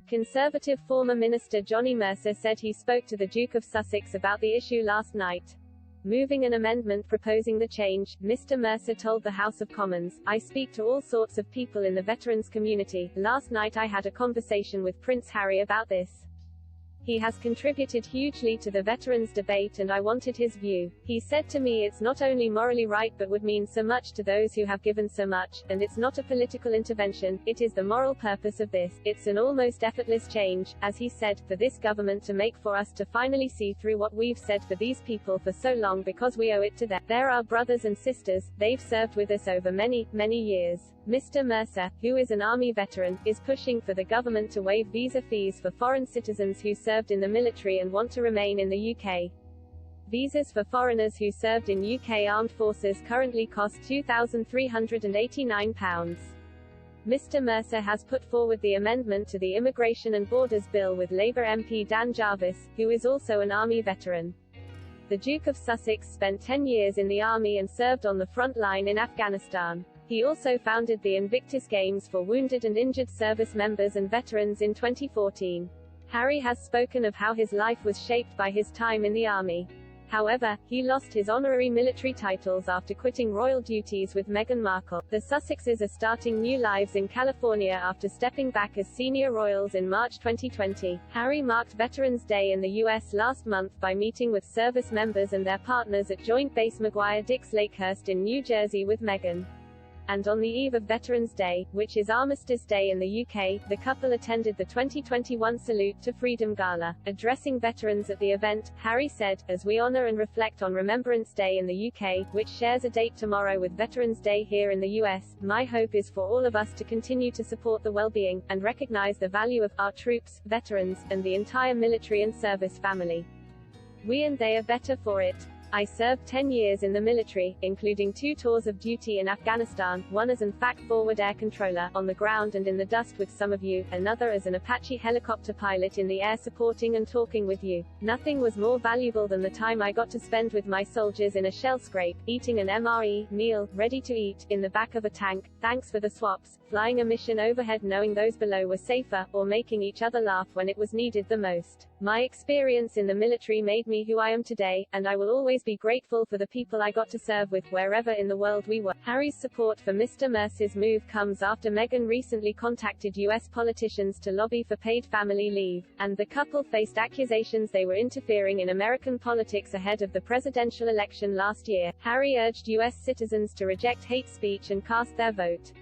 Conservative former Minister Johnny Mercer said he spoke to the Duke of Sussex about the issue last night. Moving an amendment proposing the change, Mr. Mercer told the House of Commons, "I speak to all sorts of people in the veterans community. Last night I had a conversation with Prince Harry about this. He has contributed hugely to the veterans debate and I wanted his view. He said to me it's not only morally right but would mean so much to those who have given so much, and it's not a political intervention, it is the moral purpose of this. It's an almost effortless change, as he said, for this government to make, for us to finally see through what we've said for these people for so long because we owe it to them. They're our brothers and sisters, they've served with us over many, many years." Mr. Mercer, who is an Army veteran, is pushing for the government to waive visa fees for foreign citizens who served in the military and want to remain in the UK. Visas for foreigners who served in UK Armed Forces currently cost £2,389. Mr. Mercer has put forward the amendment to the Immigration and Borders Bill with Labour MP Dan Jarvis, who is also an Army veteran. The Duke of Sussex spent 10 years in the Army and served on the front line in Afghanistan. He also founded the Invictus Games for wounded and injured service members and veterans in 2014. Harry has spoken of how his life was shaped by his time in the Army. However, he lost his honorary military titles after quitting royal duties with Meghan Markle. The Sussexes are starting new lives in California after stepping back as senior royals in March 2020. Harry marked Veterans Day in the U.S. last month by meeting with service members and their partners at Joint Base McGuire-Dix Lakehurst in New Jersey with Meghan. And on the eve of Veterans Day, which is Armistice Day in the UK, the couple attended the 2021 Salute to Freedom Gala. Addressing veterans at the event, Harry said, "As we honour and reflect on Remembrance Day in the UK, which shares a date tomorrow with Veterans Day here in the US, my hope is for all of us to continue to support the well-being, and recognise the value of our troops, veterans, and the entire military and service family. We and they are better for it. I served 10 years in the military, including 2 tours of duty in Afghanistan, one as an FAC forward air controller, on the ground and in the dust with some of you, another as an Apache helicopter pilot in the air supporting and talking with you. Nothing was more valuable than the time I got to spend with my soldiers in a shell scrape, eating an MRE meal, ready to eat, in the back of a tank, thanks for the swaps, flying a mission overhead knowing those below were safer, or making each other laugh when it was needed the most. My experience in the military made me who I am today, and I will always be grateful for the people I got to serve with wherever in the world we were." Harry's support for Mr. Mercer's move comes after Meghan recently contacted US politicians to lobby for paid family leave, and the couple faced accusations they were interfering in American politics ahead of the presidential election last year. Harry urged US citizens to reject hate speech and cast their vote.